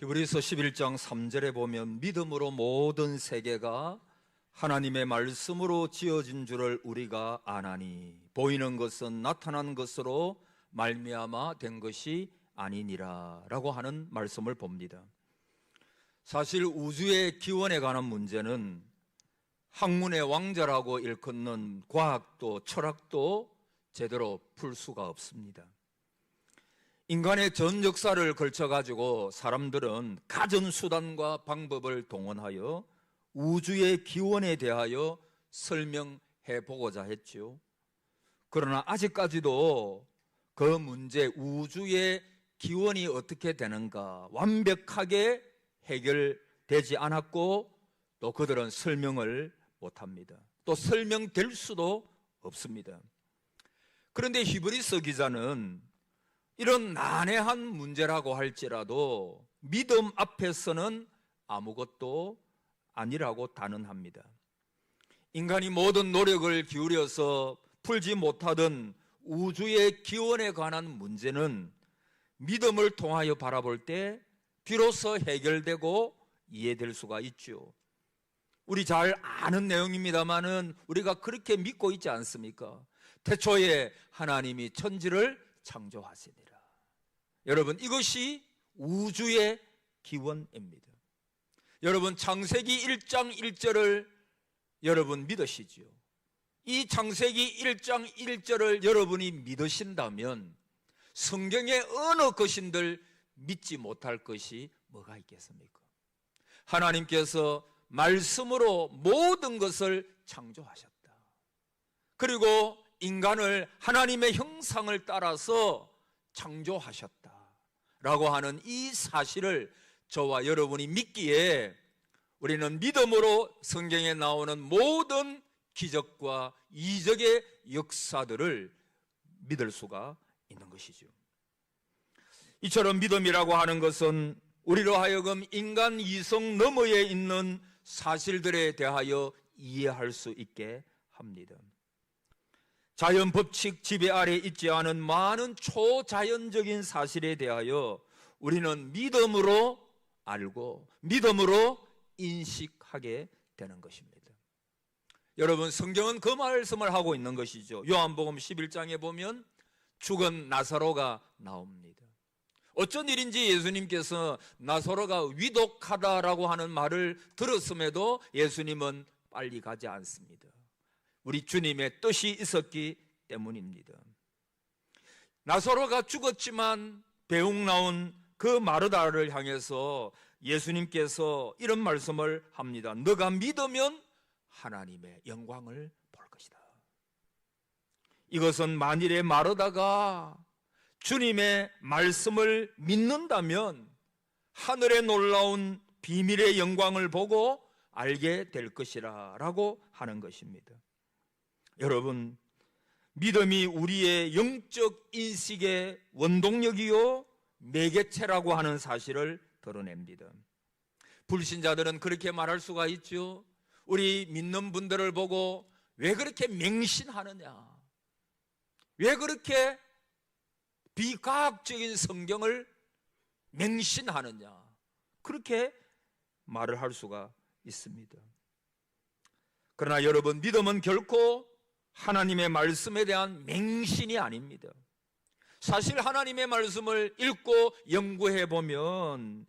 히브리서 11장 3절에 보면 믿음으로 모든 세계가 하나님의 말씀으로 지어진 줄을 우리가 아나니 보이는 것은 나타난 것으로 말미암아 된 것이 아니니라 라고 하는 말씀을 봅니다. 사실 우주의 기원에 관한 문제는 학문의 왕자라고 일컫는 과학도 철학도 제대로 풀 수가 없습니다. 인간의 전 역사를 걸쳐가지고 사람들은 가전 수단과 방법을 동원하여 우주의 기원에 대하여 설명해 보고자 했죠. 그러나 아직까지도 그 문제, 우주의 기원이 어떻게 되는가 완벽하게 해결되지 않았고 또 그들은 설명을 못합니다. 또 설명될 수도 없습니다. 그런데 히브리서 기자는 이런 난해한 문제라고 할지라도 믿음 앞에서는 아무것도 아니라고 단언합니다. 인간이 모든 노력을 기울여서 풀지 못하던 우주의 기원에 관한 문제는 믿음을 통하여 바라볼 때 비로소 해결되고 이해될 수가 있죠. 우리 잘 아는 내용입니다만은 우리가 그렇게 믿고 있지 않습니까? 태초에 하나님이 천지를 창조하시니라. 여러분, 이것이 우주의 기원입니다. 여러분, 창세기 1장 1절을 여러분 믿으시지요? 이 창세기 1장 1절을 여러분이 믿으신다면 성경의 어느 것인들 믿지 못할 것이 뭐가 있겠습니까? 하나님께서 말씀으로 모든 것을 창조하셨다. 그리고 인간을 하나님의 형상을 따라서 창조하셨다라고 하는 이 사실을 저와 여러분이 믿기에 우리는 믿음으로 성경에 나오는 모든 기적과 이적의 역사들을 믿을 수가 있는 것이죠. 이처럼 믿음이라고 하는 것은 우리로 하여금 인간 이성 너머에 있는 사실들에 대하여 이해할 수 있게 합니다. 자연 법칙 지배 아래 있지 않은 많은 초자연적인 사실에 대하여 우리는 믿음으로 알고 믿음으로 인식하게 되는 것입니다. 여러분, 성경은 그 말씀을 하고 있는 것이죠. 요한복음 11장에 보면 죽은 나사로가 나옵니다. 어쩐 일인지 예수님께서 나사로가 위독하다라고 하는 말을 들었음에도 예수님은 빨리 가지 않습니다. 우리 주님의 뜻이 있었기 때문입니다. 나사로가 죽었지만 배웅 나온 그 마르다를 향해서 예수님께서 이런 말씀을 합니다. 너가 믿으면 하나님의 영광을 볼 것이다. 이것은 만일에 마르다가 주님의 말씀을 믿는다면 하늘의 놀라운 비밀의 영광을 보고 알게 될 것이라 라고 하는 것입니다. 여러분, 믿음이 우리의 영적 인식의 원동력이요 매개체라고 하는 사실을 드러냅니다. 불신자들은 그렇게 말할 수가 있죠. 우리 믿는 분들을 보고 왜 그렇게 맹신하느냐, 왜 그렇게 비과학적인 성경을 맹신하느냐, 그렇게 말을 할 수가 있습니다. 그러나 여러분, 믿음은 결코 하나님의 말씀에 대한 맹신이 아닙니다. 사실 하나님의 말씀을 읽고 연구해 보면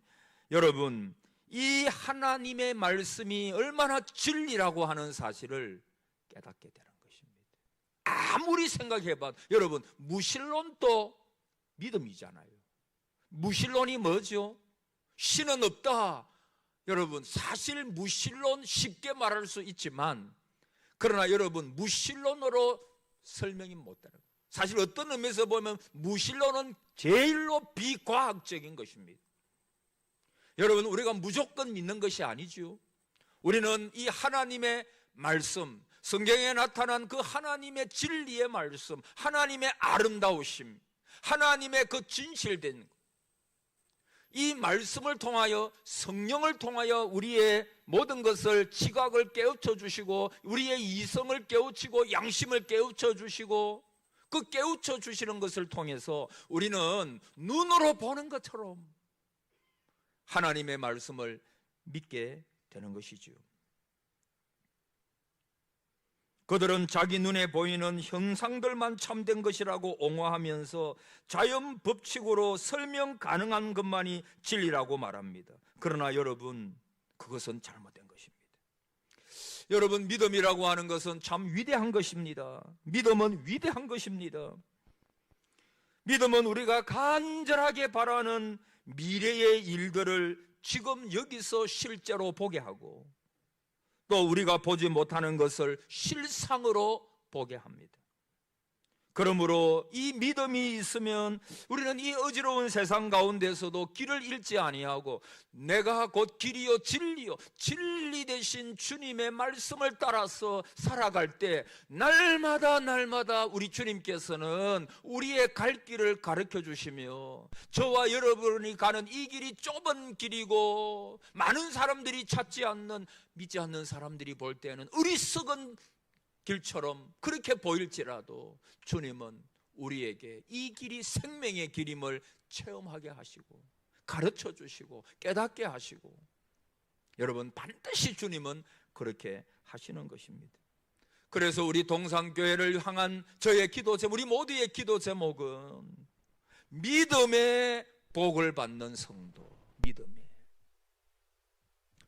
여러분, 이 하나님의 말씀이 얼마나 진리라고 하는 사실을 깨닫게 되는 것입니다. 아무리 생각해봐도 여러분, 무신론도 믿음이잖아요. 무신론이 뭐죠? 신은 없다. 여러분, 사실 무신론 쉽게 말할 수 있지만 그러나 여러분, 무신론으로 설명이 못 되는 거예요. 사실 어떤 의미에서 보면 무신론은 제일로 비과학적인 것입니다. 여러분, 우리가 무조건 믿는 것이 아니죠. 우리는 이 하나님의 말씀, 성경에 나타난 그 하나님의 진리의 말씀, 하나님의 아름다우심, 하나님의 그 진실된 이 말씀을 통하여, 성령을 통하여 우리의 모든 것을, 지각을 깨우쳐 주시고 우리의 이성을 깨우치고 양심을 깨우쳐 주시고 그 깨우쳐 주시는 것을 통해서 우리는 눈으로 보는 것처럼 하나님의 말씀을 믿게 되는 것이죠. 그들은 자기 눈에 보이는 형상들만 참된 것이라고 옹호하면서 자연 법칙으로 설명 가능한 것만이 진리라고 말합니다. 그러나 여러분, 그것은 잘못된 것입니다. 여러분, 믿음이라고 하는 것은 참 위대한 것입니다. 믿음은 위대한 것입니다. 믿음은 우리가 간절하게 바라는 미래의 일들을 지금 여기서 실제로 보게 하고, 또 우리가 보지 못하는 것을 실상으로 보게 합니다. 그러므로 이 믿음이 있으면 우리는 이 어지러운 세상 가운데서도 길을 잃지 아니하고, 내가 곧 길이요 진리요, 진리 되신 주님의 말씀을 따라서 살아갈 때 날마다 우리 주님께서는 우리의 갈 길을 가르쳐 주시며, 저와 여러분이 가는 이 길이 좁은 길이고 많은 사람들이 찾지 않는, 믿지 않는 사람들이 볼 때는 어리석은 길처럼 그렇게 보일지라도 주님은 우리에게 이 길이 생명의 길임을 체험하게 하시고 가르쳐 주시고 깨닫게 하시고, 여러분, 반드시 주님은 그렇게 하시는 것입니다. 그래서 우리 동산교회를 향한 저의 기도 제목, 우리 모두의 기도 제목은 믿음의 복을 받는 성도,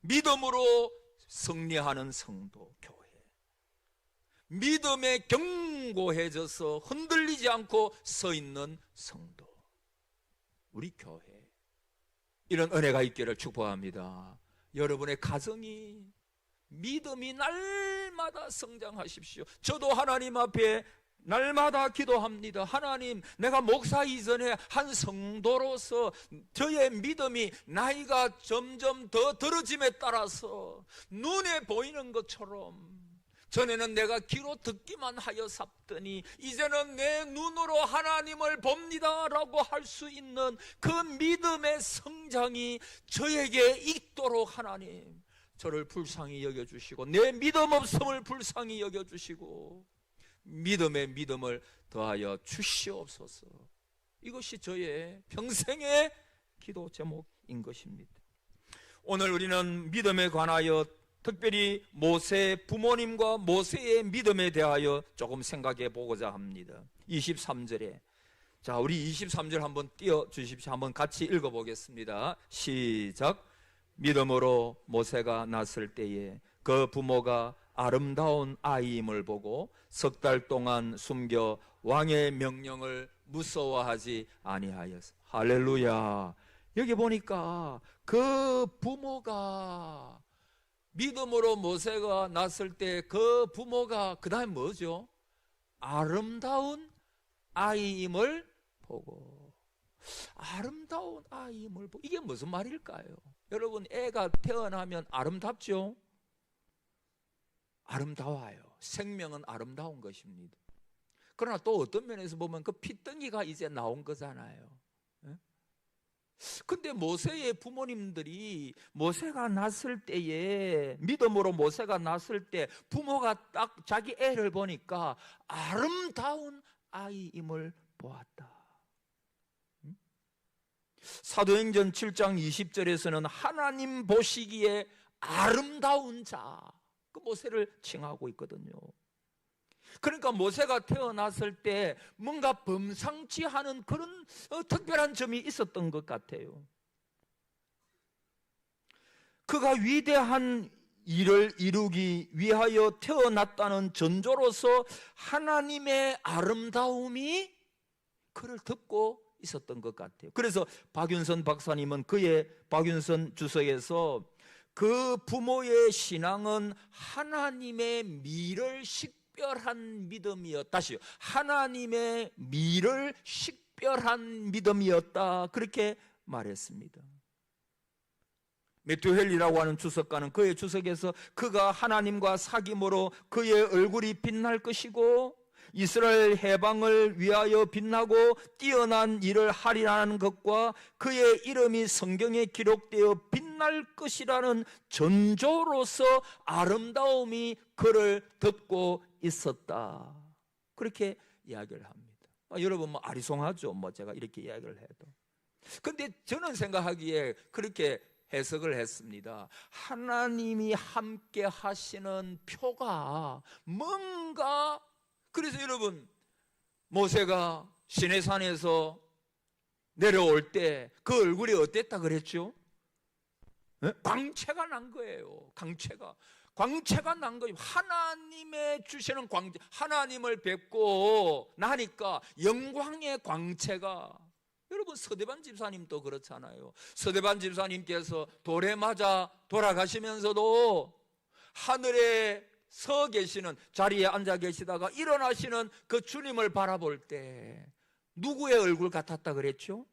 믿음으로 승리하는 성도, 교회, 믿음에 견고해져서 흔들리지 않고 서 있는 성도, 우리 교회, 이런 은혜가 있기를 축복합니다. 여러분의 가정이 믿음이 날마다 성장하십시오. 저도 하나님 앞에 날마다 기도합니다. 하나님, 내가 목사 이전에 한 성도로서 저의 믿음이 나이가 점점 더 들어짐에 따라서 눈에 보이는 것처럼, 전에는 내가 귀로 듣기만 하여 삽더니 이제는 내 눈으로 하나님을 봅니다 라고 할 수 있는 그 믿음의 성장이 저에게 있도록 하나님, 저를 불쌍히 여겨주시고 내 믿음 없음을 불쌍히 여겨주시고 믿음의 믿음을 더하여 주시옵소서. 이것이 저의 평생의 기도 제목인 것입니다. 오늘 우리는 믿음에 관하여 특별히 모세 부모님과 모세의 믿음에 대하여 조금 생각해 보고자 합니다. 23절에, 자, 우리 23절 한번 띄워주십시오. 한번 같이 읽어보겠습니다. 시작. 믿음으로 모세가 낳았을 때에 그 부모가 아름다운 아이임을 보고 석 달 동안 숨겨 왕의 명령을 무서워하지 아니하였어. 할렐루야. 여기 보니까 그 부모가, 믿음으로 모세가 낳았을 때 그 부모가 그 다음에 뭐죠? 아름다운 아이임을 보고. 아름다운 아이임을 보고, 이게 무슨 말일까요? 여러분, 애가 태어나면 아름답죠? 아름다워요. 생명은 아름다운 것입니다. 그러나 또 어떤 면에서 보면 그 피덩이가 이제 나온 거잖아요. 근데 모세의 부모님들이 모세가 낳았을 때에, 믿음으로 모세가 낳았을 때 부모가 딱 자기 애를 보니까 아름다운 아이임을 보았다. 사도행전 7장 20절에서는 하나님 보시기에 아름다운 자, 그 모세를 칭하고 있거든요. 그러니까 모세가 태어났을 때 뭔가 범상치 않은 그런 특별한 점이 있었던 것 같아요. 그가 위대한 일을 이루기 위하여 태어났다는 전조로서 하나님의 아름다움이 그를 덮고 있었던 것 같아요. 그래서 박윤선 박사님은 그의 박윤선 주석에서 그 부모의 신앙은 하나님의 미를 식별한 믿음이었다. 다시요. 하나님의 미를 식별한 믿음이었다. 그렇게 말했습니다. 매튜 헬리라고 하는 주석가는 그의 주석에서 그가 하나님과 사귐으로 그의 얼굴이 빛날 것이고 이스라엘 해방을 위하여 빛나고 뛰어난 일을 하리라는 것과 그의 이름이 성경에 기록되어 빛날 것이라는 전조로서 아름다움이 그를 덮고 있었다. 그렇게 이야기를 합니다. 여러분, 아리송하죠. 제가 이렇게 이야기를 해도. 근데 저는 생각하기에 그렇게 해석을 했습니다. 하나님이 함께 하시는 표가 뭔가, 그래서 여러분, 모세가 시내산에서 내려올 때 그 얼굴이 어땠다 그랬죠? 네? 광채가 난 거예요. 광채가 난 거예요. 하나님의 주시는 광채, 하나님을 뵙고 나니까 영광의 광채가. 여러분, 서대반 집사님도 그렇잖아요. 서대반 집사님께서 돌에 맞아 돌아가시면서도 하늘에 서 계시는, 자리에 앉아 계시다가 일어나시는 그 주님을 바라볼 때 누구의 얼굴 같았다 그랬죠?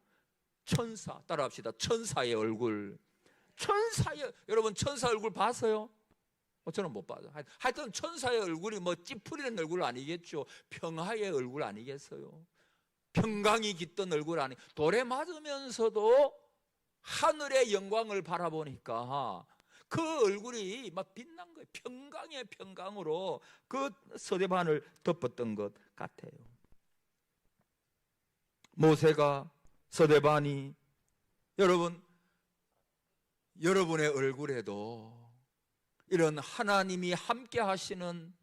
천사. 따라합시다. 천사의 얼굴. 여러분, 천사 얼굴 봤어요? 저는 못 봐요. 하여튼 천사의 얼굴이 뭐 찌푸리는 얼굴 아니겠죠. 평화의 얼굴 아니겠어요? 평강이 깃든 얼굴 아니, 돌에 맞으면서도 하늘의 영광을 바라보니까 그 얼굴이 막 빛난 거예요. 평강의 평강으로 그 서대반을 덮었던 것 같아요. 모세가, 서대반이, 여러분의 얼굴에도 이런 하나님이 함께 하시는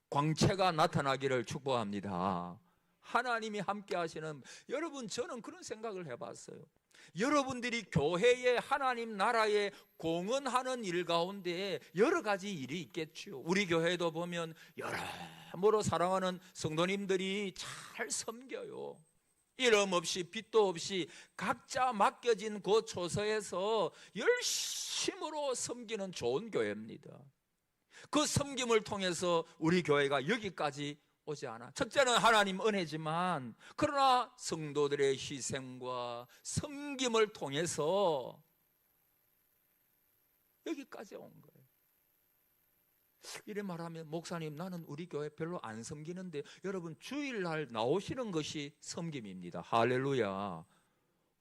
광채가 나타나기를 축복합니다. 하나님이 함께 하시는, 여러분, 저는 그런 생각을 해봤어요. 여러분들이 교회에, 하나님 나라에 공헌하는 일 가운데 여러 가지 일이 있겠죠. 우리 교회도 보면 여러모로 사랑하는 성도님들이 잘 섬겨요. 이름 없이 빚도 없이 각자 맡겨진 그 초소에서 열심으로 섬기는 좋은 교회입니다. 그 섬김을 통해서 우리 교회가 여기까지 오지 않아. 첫째는 하나님 은혜지만, 그러나 성도들의 희생과 섬김을 통해서 여기까지 온 거예요. 이래 말하면, 목사님, 나는 우리 교회 별로 안 섬기는데, 여러분, 주일날 나오시는 것이 섬김입니다. 할렐루야.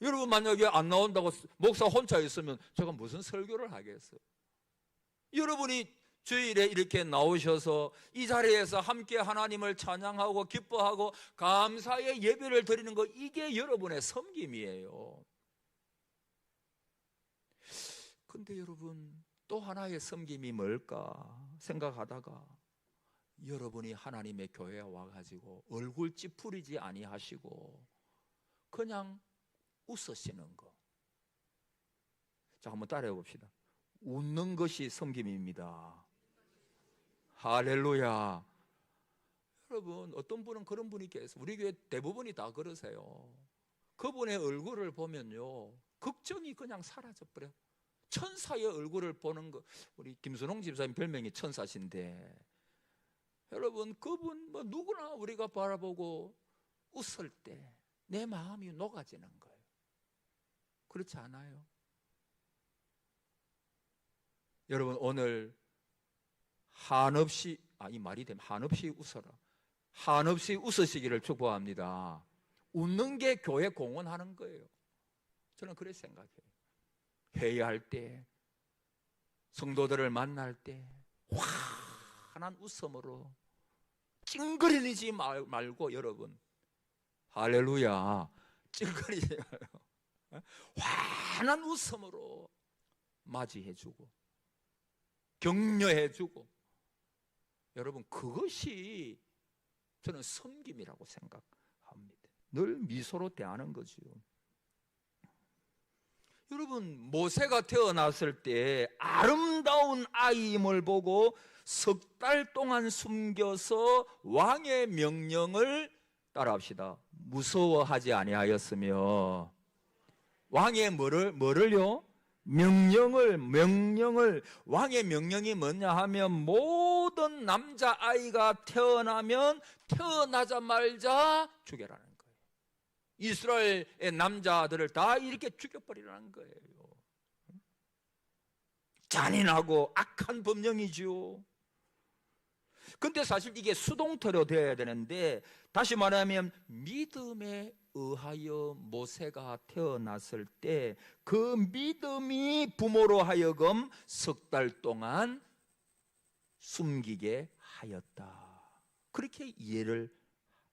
여러분, 만약에 안 나온다고 목사 혼자 있으면 제가 무슨 설교를 하겠어요? 여러분이 주일에 이렇게 나오셔서 이 자리에서 함께 하나님을 찬양하고 기뻐하고 감사의 예배를 드리는 것, 이게 여러분의 섬김이에요. 근데 여러분, 또 하나의 섬김이 뭘까 생각하다가 여러분이 하나님의 교회에 와가지고 얼굴 찌푸리지 아니하시고 그냥 웃으시는 거. 자, 한번 따라해 봅시다. 웃는 것이 섬김입니다. 할렐루야. 여러분, 어떤 분은 그런 분이 계세요. 우리 교회 대부분이 다 그러세요. 그분의 얼굴을 보면요, 걱정이 그냥 사라져버려요. 천사의 얼굴을 보는 거. 우리 김순홍 집사님 별명이 천사신데, 여러분, 그분 뭐 누구나 우리가 바라보고 웃을 때 내 마음이 녹아지는 거예요. 그렇지 않아요? 여러분, 오늘 한없이, 이 말이 되면 한없이 웃어라, 한없이 웃으시기를 축복합니다. 웃는 게 교회 공헌하는 거예요. 저는 그렇게 생각해요. 회의할 때, 성도들을 만날 때 환한 웃음으로 찡그리지 말고, 여러분, 할렐루야, 찡그리지 말고 환한 웃음으로 맞이해주고 격려해주고, 여러분, 그것이 저는 섬김이라고 생각합니다. 늘 미소로 대하는 거죠. 여러분, 모세가 태어났을 때 아름다운 아이임을 보고 석 달 동안 숨겨서 왕의 명령을, 따라합시다, 무서워하지 아니하였으며, 왕의 뭐를요? 명령을, 왕의 명령이 뭐냐 하면, 모든 남자아이가 태어나면 태어나자마자 죽여라는 거예요. 이스라엘의 남자들을 다 이렇게 죽여버리라는 거예요. 잔인하고 악한 법령이죠. 근데 사실 이게 수동태로 되어야 되는데, 다시 말하면 믿음에 의하여 모세가 태어났을 때 그 믿음이 부모로 하여금 석 달 동안 숨기게 하였다. 그렇게 이해를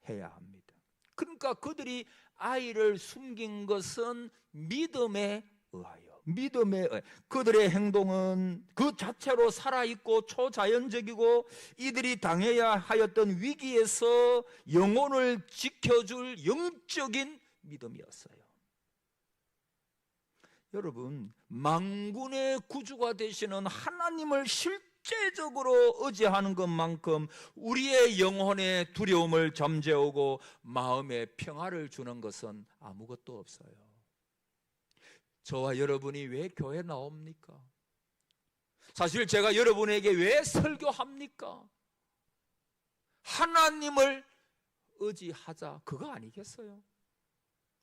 해야 합니다. 그러니까 그들이 아이를 숨긴 것은 믿음에 의하여, 믿음에 의하여. 그들의 행동은 그 자체로 살아있고 초자연적이고 이들이 당해야 하였던 위기에서 영혼을 지켜줄 영적인 믿음이었어요. 여러분, 만군의 구주가 되시는 하나님을 실제적으로 의지하는 것만큼 우리의 영혼의 두려움을 잠재우고 마음의 평화를 주는 것은 아무것도 없어요. 저와 여러분이 왜 교회 나옵니까? 사실 제가 여러분에게 왜 설교합니까? 하나님을 의지하자, 그거 아니겠어요?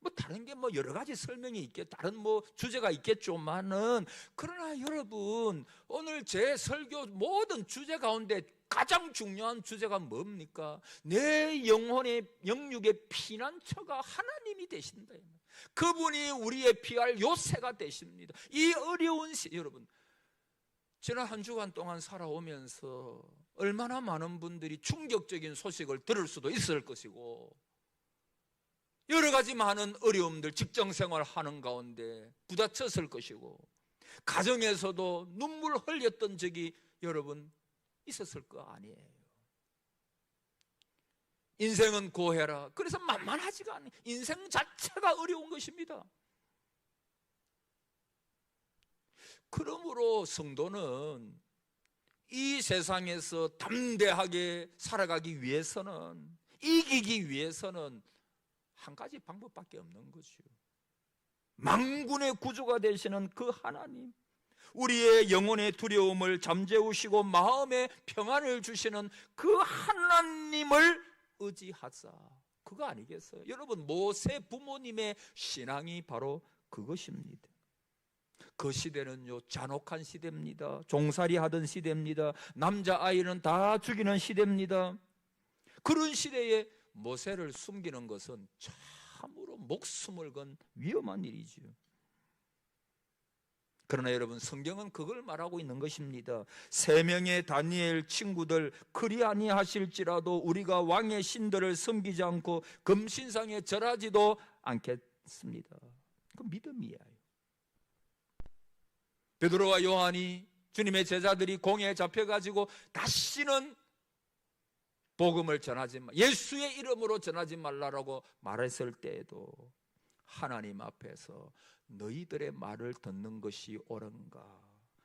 뭐 다른 게 뭐 여러 가지 설명이 다른 뭐 주제가 있겠지만은, 그러나 여러분, 오늘 제 설교 모든 주제 가운데 가장 중요한 주제가 뭡니까? 내 영혼의 영육의 피난처가 하나님이 되신다. 그분이 우리의 피할 요새가 되십니다. 이 어려운 여러분, 지난 한 주간 동안 살아오면서 얼마나 많은 분들이 충격적인 소식을 들을 수도 있을 것이고, 여러 가지 많은 어려움들, 직장생활 하는 가운데 부딪혔을 것이고, 가정에서도 눈물 흘렸던 적이 여러분 있었을 거 아니에요. 인생은 고해라. 그래서 만만하지가 않아요. 인생 자체가 어려운 것입니다. 그러므로 성도는 이 세상에서 담대하게 살아가기 위해서는, 이기기 위해서는 한 가지 방법밖에 없는 거죠. 만군의 구주가 되시는 그 하나님, 우리의 영혼의 두려움을 잠재우시고 마음의 평안을 주시는 그 하나님을 의지하자, 그거 아니겠어요? 여러분, 모세 부모님의 신앙이 바로 그것입니다. 그 시대는요, 잔혹한 시대입니다. 종살이 하던 시대입니다. 남자아이는 다 죽이는 시대입니다. 그런 시대에 모세를 숨기는 것은 참으로 목숨을 건 위험한 일이죠. 그러나 여러분, 성경은 그걸 말하고 있는 것입니다. 3명의 다니엘 친구들, 그리 아니하실지라도 우리가 왕의 신들을 섬기지 않고 금신상에 절하지도 않겠습니다. 그 믿음이에요. 베드로와 요한이, 주님의 제자들이 공회에 잡혀가지고 다시는 복음을 전하지 마, 예수의 이름으로 전하지 말라라고 말했을 때에도 하나님 앞에서 너희들의 말을 듣는 것이 옳은가?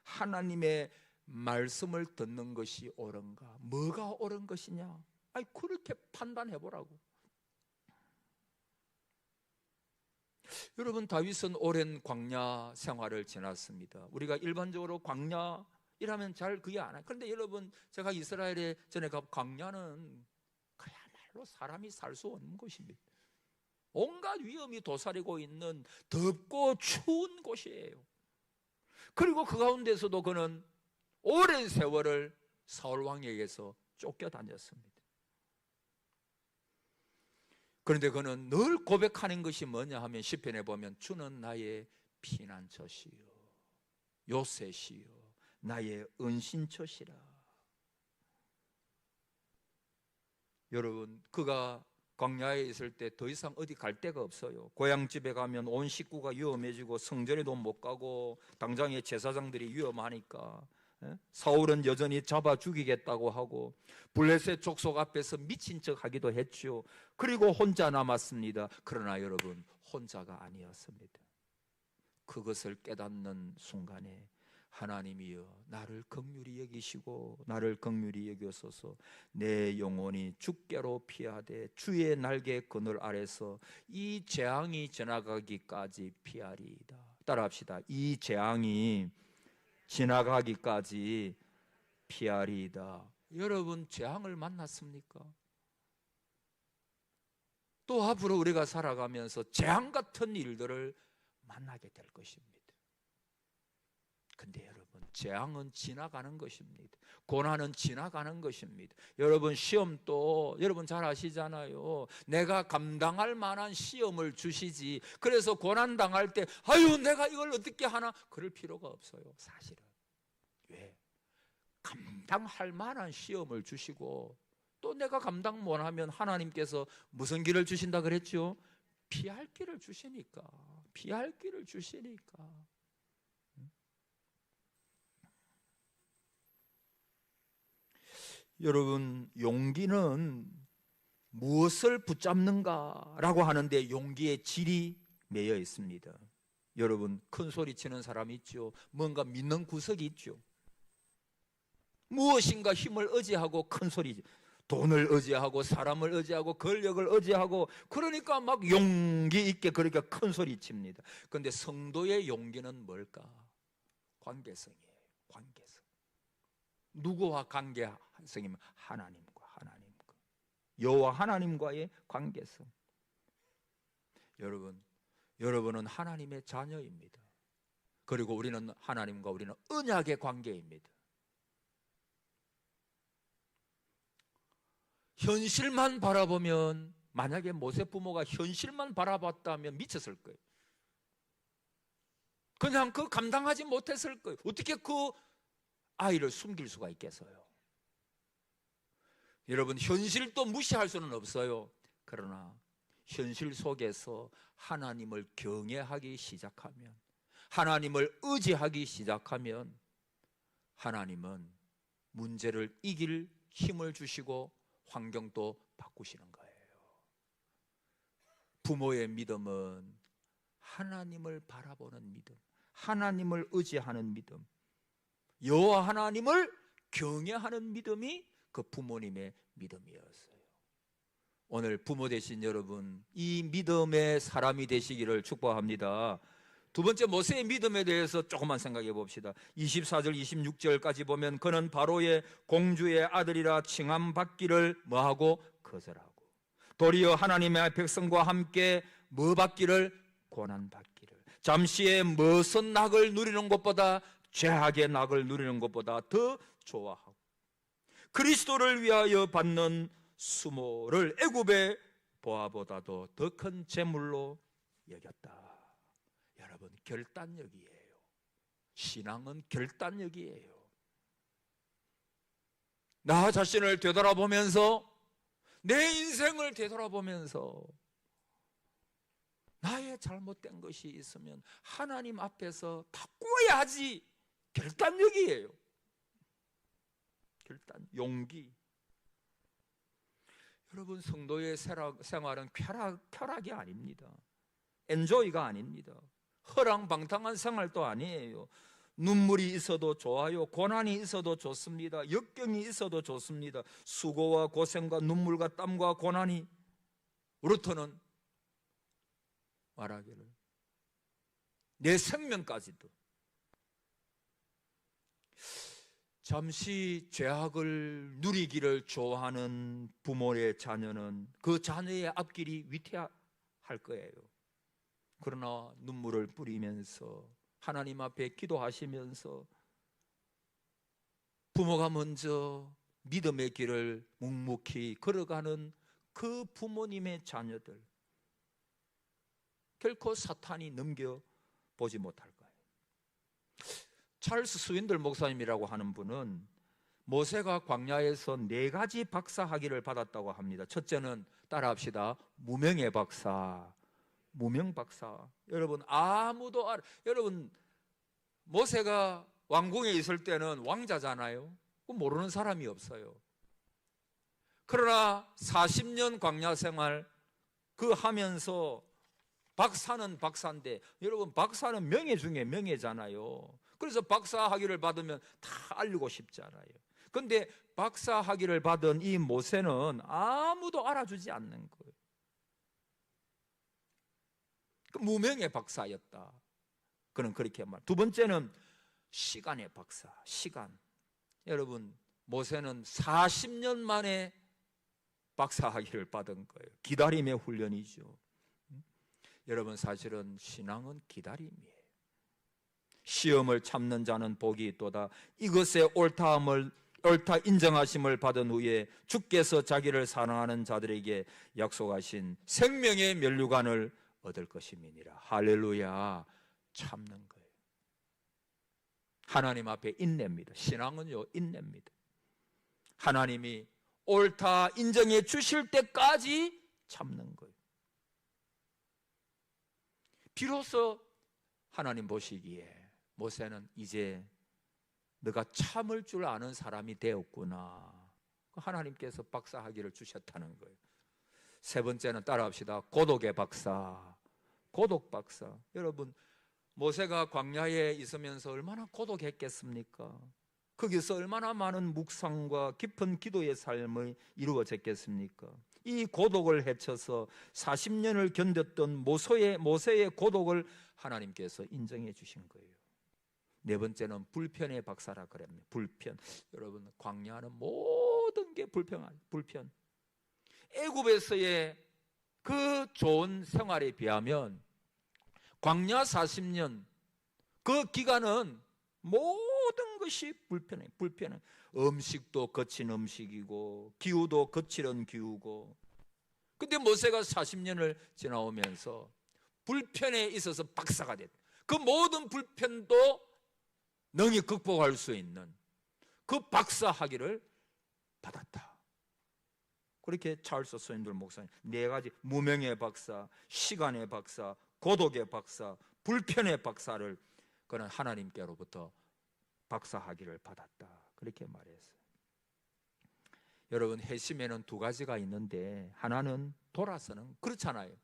하나님의 말씀을 듣는 것이 옳은가? 뭐가 옳은 것이냐? 아니, 그렇게 판단해 보라고. 여러분, 다윗은 오랜 광야 생활을 지났습니다. 우리가 일반적으로 광야 이라면 잘 그게 안 해요. 그런데 여러분, 제가 이스라엘에 전에 가, 광야는 그야말로 사람이 살 수 없는 곳입니다. 온갖 위험이 도사리고 있는 덥고 추운 곳이에요. 그리고 그 가운데서도 그는 오랜 세월을 사울 왕에게서 쫓겨다녔습니다. 그런데 그는 늘 고백하는 것이 뭐냐 하면, 시편에 보면 주는 나의 피난처시요 요새시요 나의 은신처시라. 여러분, 그가 광야에 있을 때 더 이상 어디 갈 데가 없어요. 고향집에 가면 온 식구가 위험해지고 성전에도 못 가고 당장의 제사장들이 위험하니까 사울은 여전히 잡아 죽이겠다고 하고 블레셋 족속 앞에서 미친 척 하기도 했죠. 그리고 혼자 남았습니다. 그러나 여러분, 혼자가 아니었습니다. 그것을 깨닫는 순간에 하나님이여, 나를 긍휼히 여기시고 나를 긍휼히 여기소서. 내 영혼이 주께로 피하되 주의 날개 그늘 아래서 이 재앙이 지나가기까지 피하리이다. 따라합시다. 이 재앙이 지나가기까지 피하리이다. 여러분, 재앙을 만났습니까? 또 앞으로 우리가 살아가면서 재앙 같은 일들을 만나게 될 것입니다. 근데 여러분, 재앙은 지나가는 것입니다. 고난은 지나가는 것입니다. 여러분, 시험도 여러분 잘 아시잖아요. 내가 감당할 만한 시험을 주시지, 그래서 고난 당할 때 아유 내가 이걸 어떻게 하나 그럴 필요가 없어요. 사실은. 왜? 감당할 만한 시험을 주시고, 또 내가 감당 못하면 하나님께서 무슨 길을 주신다 그랬죠? 피할 길을 주시니까. 피할 길을 주시니까. 여러분, 용기는 무엇을 붙잡는가라고 하는데 용기의 질이 매여 있습니다. 여러분, 큰 소리 치는 사람이 있죠. 뭔가 믿는 구석이 있죠. 무엇인가 힘을 의지하고 큰 소리, 돈을 의지하고 사람을 의지하고 권력을 의지하고, 그러니까 막 용기 있게 그렇게 큰 소리 칩니다. 그런데 성도의 용기는 뭘까? 관계성이에요. 관계성. 누구와 관계성이면 하나님과 여호와 하나님과의 관계성. 여러분은 하나님의 자녀입니다. 그리고 우리는 하나님과 우리는 언약의 관계입니다. 현실만 바라보면, 만약에 모세 부모가 현실만 바라봤다면 미쳤을 거예요. 그냥 감당하지 못했을 거예요. 어떻게 그 아이를 숨길 수가 있겠어요? 여러분, 현실도 무시할 수는 없어요. 그러나 현실 속에서 하나님을 경외하기 시작하면, 하나님을 의지하기 시작하면 하나님은 문제를 이길 힘을 주시고 환경도 바꾸시는 거예요. 부모의 믿음은 하나님을 바라보는 믿음, 하나님을 의지하는 믿음, 여호와 하나님을 경외하는 믿음이 그 부모님의 믿음이었어요. 오늘 부모 되신 여러분, 이 믿음의 사람이 되시기를 축복합니다. 두 번째, 모세의 믿음에 대해서 조금만 생각해 봅시다. 24절 26절까지 보면 그는 바로의 공주의 아들이라 칭함받기를 뭐하고? 거절하고, 도리어 하나님의 백성과 함께 뭐 받기를? 고난받기를. 잠시의 멋은 낙을 누리는 것보다, 죄악의 낙을 누리는 것보다 더 좋아하고, 그리스도를 위하여 받는 수모를 애굽의 보화보다도 더 큰 재물로 여겼다. 여러분, 결단력이에요. 신앙은 결단력이에요. 나 자신을 되돌아보면서, 내 인생을 되돌아보면서 나의 잘못된 것이 있으면 하나님 앞에서 바꾸어야 하지. 결단력이에요. 결단, 용기. 여러분, 성도의 생활은 쾌락이 아닙니다. 엔조이가 아닙니다. 허랑방탕한 생활도 아니에요. 눈물이 있어도 좋아요. 고난이 있어도 좋습니다. 역경이 있어도 좋습니다. 수고와 고생과 눈물과 땀과 고난이, 루터는 말하기를 내 생명까지도. 잠시 죄악을 누리기를 좋아하는 부모의 자녀는 그 자녀의 앞길이 위태할 거예요. 그러나 눈물을 뿌리면서 하나님 앞에 기도하시면서 부모가 먼저 믿음의 길을 묵묵히 걸어가는 그 부모님의 자녀들, 결코 사탄이 넘겨보지 못할 거예요. 찰스 스윈들 목사님이라고 하는 분은 모세가 광야에서 4가지 박사학위를 받았다고 합니다. 첫째는, 따라합시다, 무명의 박사. 무명 박사. 여러분, 아무도 여러분, 모세가 왕궁에 있을 때는 왕자잖아요. 모르는 사람이 없어요. 그러나 40년 광야 생활 그 하면서 박사는 박사인데, 여러분, 박사는 명예 중에 명예잖아요. 그래서 박사 학위를 받으면 다 알리고 싶잖아요. 그런데 박사 학위를 받은 이 모세는 아무도 알아주지 않는 거예요. 무명의 박사였다. 그는 그렇게 말. 두 번째는 시간의 박사. 시간. 여러분, 모세는 40년 만에 박사 학위를 받은 거예요. 기다림의 훈련이죠. 여러분, 사실은 신앙은 기다림이에요. 시험을 참는 자는 복이 있도다. 이것의 옳다 인정하심을 받은 후에 주께서 자기를 사랑하는 자들에게 약속하신 생명의 면류관을 얻을 것임이니라. 할렐루야. 참는 거예요. 하나님 앞에 인내입니다. 신앙은요, 인내입니다. 하나님이 옳다 인정해 주실 때까지 참는 거예요. 비로소 하나님 보시기에 모세는 이제 너가 참을 줄 아는 사람이 되었구나. 하나님께서 박사학위를 주셨다는 거예요. 세 번째는 따라합시다. 고독의 박사. 고독 박사. 여러분, 모세가 광야에 있으면서 얼마나 고독했겠습니까? 거기서 얼마나 많은 묵상과 깊은 기도의 삶이 이루어졌겠습니까? 이 고독을 헤쳐서 40년을 견뎠던 모세의 고독을 하나님께서 인정해 주신 거예요. 네 번째는 불편의 박사라 그럽니다. 불편. 여러분, 광야는 모든 게 불편. 애굽에서의 그 좋은 생활에 비하면 광야 40년 그 기간은 모든 것이 불편해. 음식도 거친 음식이고 기후도 거칠은 기후고. 근데 모세가 40년을 지나오면서 불편에 있어서 박사가 됐다. 그 모든 불편도 능히 극복할 수 있는 그 박사 학위를 받았다. 그렇게 찰스 스윈들 목사님 네 가지, 무명의 박사, 시간의 박사, 고독의 박사, 불편의 박사를 그는 하나님께로부터 박사 학위를 받았다. 그렇게 말했어요. 여러분, 회심에는 두 가지가 있는데 하나는 돌아서는, 그렇잖아요.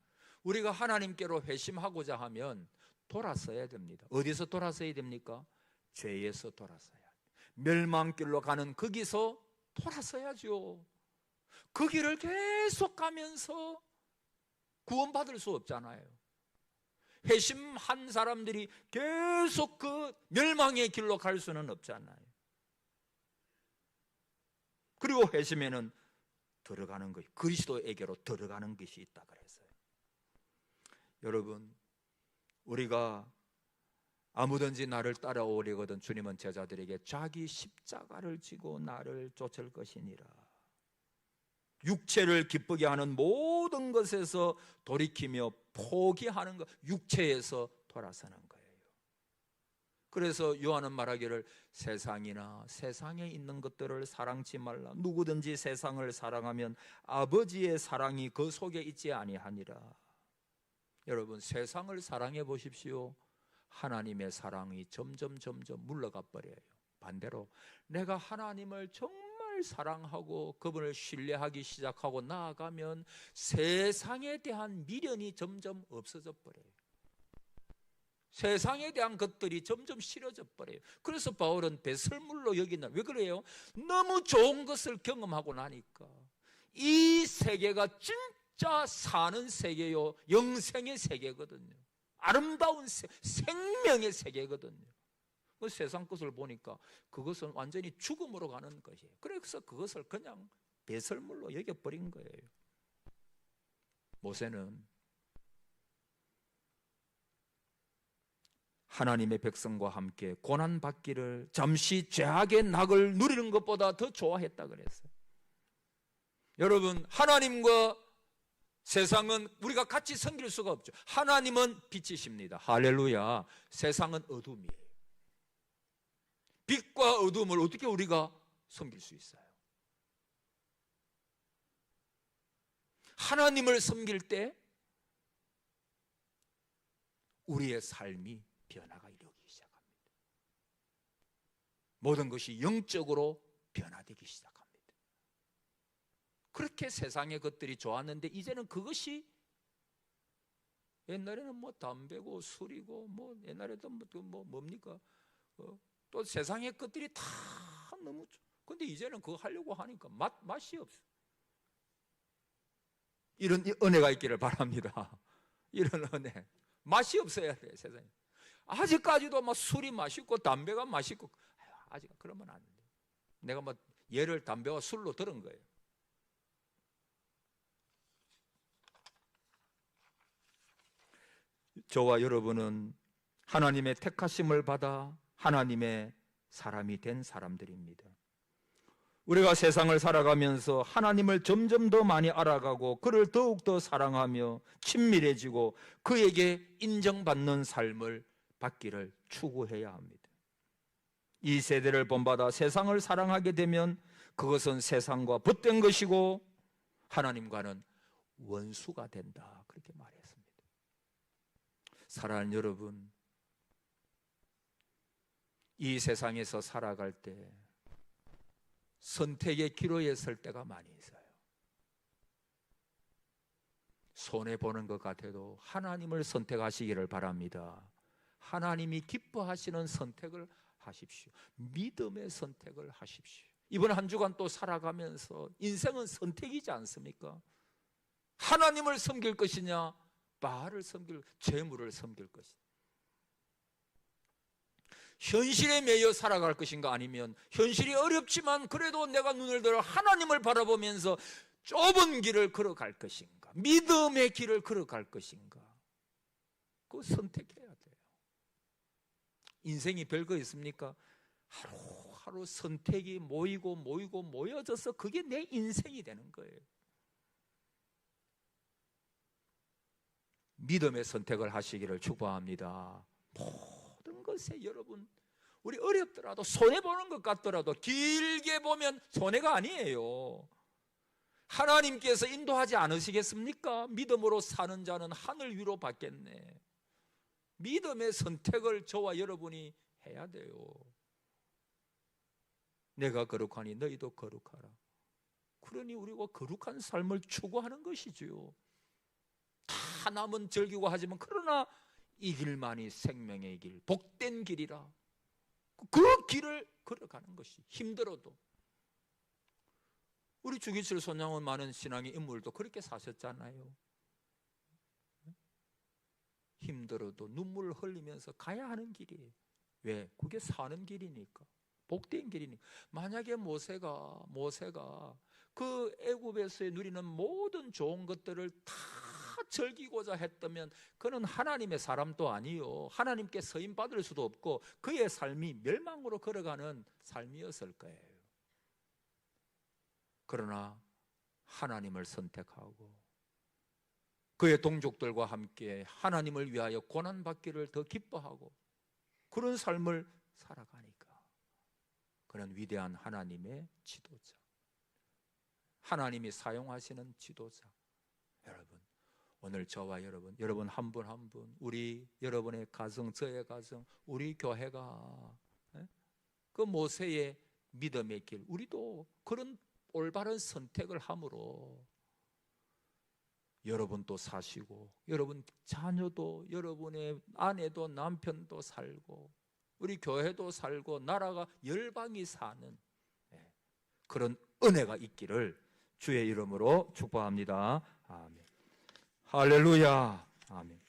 우리가 하나님께로 회심하고자 하면 돌아서야 됩니다. 어디서 돌아서야 됩니까? 죄에서 돌아서야 돼요. 멸망길로 가는 거기서 돌아서야죠. 그 길을 계속 가면서 구원받을 수 없잖아요. 회심한 사람들이 계속 그 멸망의 길로 갈 수는 없잖아요. 그리고 회심에는 들어가는 것, 그리스도에게로 들어가는 것이 있다 그랬어요. 여러분, 우리가 아무든지 나를 따라오려거든 주님은 제자들에게 자기 십자가를 지고 나를 쫓을 것이니라. 육체를 기쁘게 하는 모든 것에서 돌이키며 포기하는 것, 육체에서 돌아서는 거예요. 그래서 요한은 말하기를 세상이나 세상에 있는 것들을 사랑치 말라. 누구든지 세상을 사랑하면 아버지의 사랑이 그 속에 있지 아니하니라. 여러분, 세상을 사랑해 보십시오. 하나님의 사랑이 점점 물러가 버려요. 반대로 내가 하나님을 정말 사랑하고 그분을 신뢰하기 시작하고 나아가면 세상에 대한 미련이 점점 없어져 버려요. 세상에 대한 것들이 점점 싫어져 버려요. 그래서 바울은 배설물로 여긴다. 왜 그래요? 너무 좋은 것을 경험하고 나니까. 이 세계가 진짜 사는 세계요, 영생의 세계거든요. 아름다운 생명의 세계거든요. 그 세상 것을 보니까 그것은 완전히 죽음으로 가는 것이에요. 그래서 그것을 그냥 배설물로 여겨버린 거예요. 모세는 하나님의 백성과 함께 고난받기를, 잠시 죄악의 낙을 누리는 것보다 더 좋아했다 그랬어요. 여러분, 하나님과 세상은 우리가 같이 섬길 수가 없죠. 하나님은 빛이십니다. 할렐루야. 세상은 어둠이에요. 빛과 어둠을 어떻게 우리가 섬길 수 있어요? 하나님을 섬길 때 우리의 삶이 변화가 이루어지기 시작합니다. 모든 것이 영적으로 변화되기 시작합니다. 그렇게 세상의 것들이 좋았는데 이제는 그것이, 옛날에는 뭐 담배고 술이고 뭐 옛날에도 뭡니까? 또 세상의 것들이 다 너무, 근데 이제는 그거 하려고 하니까 맛이 없어. 이런 은혜가 있기를 바랍니다. 이런 은혜. 맛이 없어야 돼, 세상에. 아직까지도 막 술이 맛있고 담배가 맛있고, 아직 그러면 안 돼. 내가 뭐 예를 담배와 술로 들은 거예요. 저와 여러분은 하나님의 택하심을 받아 하나님의 사람이 된 사람들입니다. 우리가 세상을 살아가면서 하나님을 점점 더 많이 알아가고 그를 더욱더 사랑하며 친밀해지고 그에게 인정받는 삶을 받기를 추구해야 합니다. 이 세대를 본받아 세상을 사랑하게 되면 그것은 세상과 벗된 것이고 하나님과는 원수가 된다, 그렇게 말했습니다. 사랑하는 여러분, 이 세상에서 살아갈 때 선택의 기로에 설 때가 많이 있어요. 손해보는 것 같아도 하나님을 선택하시기를 바랍니다. 하나님이 기뻐하시는 선택을 하십시오. 믿음의 선택을 하십시오. 이번 한 주간 또 살아가면서 인생은 선택이지 않습니까? 하나님을 섬길 것이냐, 바알을 섬길, 재물을 섬길 것이냐. 현실에 매여 살아갈 것인가, 아니면 현실이 어렵지만 그래도 내가 눈을 들어 하나님을 바라보면서 좁은 길을 걸어갈 것인가, 믿음의 길을 걸어갈 것인가, 그거 선택해야 돼요. 인생이 별거 있습니까? 하루하루 선택이 모이고 모여져서 그게 내 인생이 되는 거예요. 믿음의 선택을 하시기를 축복합니다. 모든 것에 여러분, 우리 어렵더라도 손해보는 것 같더라도 길게 보면 손해가 아니에요. 하나님께서 인도하지 않으시겠습니까? 믿음으로 사는 자는 하늘 위로 받겠네. 믿음의 선택을 저와 여러분이 해야 돼요. 내가 거룩하니 너희도 거룩하라. 그러니 우리가 거룩한 삶을 추구하는 것이지요. 다 남은 즐기고 하지만 그러나 이 길만이 생명의 길, 복된 길이라. 그 길을 걸어가는 것이 힘들어도. 우리 주기철 손양원 많은 신앙의 인물도 그렇게 사셨잖아요. 힘들어도 눈물을 흘리면서 가야 하는 길이에요. 왜? 그게 사는 길이니까, 복된 길이니까. 만약에 모세가 그 애굽에서 누리는 모든 좋은 것들을 다 즐기고자 했다면 그는 하나님의 사람도 아니요, 하나님께 서임 받을 수도 없고 그의 삶이 멸망으로 걸어가는 삶이었을 거예요. 그러나 하나님을 선택하고 그의 동족들과 함께 하나님을 위하여 고난받기를 더 기뻐하고 그런 삶을 살아가니까 그는 위대한 하나님의 지도자, 하나님이 사용하시는 지도자. 여러분, 오늘 저와 여러분 한 분 한 분, 우리 여러분의 가정, 저의 가정, 우리 교회가 그 모세의 믿음의 길, 우리도 그런 올바른 선택을 함으로 여러분도 사시고 여러분 자녀도, 여러분의 아내도 남편도 살고 우리 교회도 살고 나라가 열방이 사는 그런 은혜가 있기를 주의 이름으로 축복합니다. 아멘. 할렐루야. 아멘.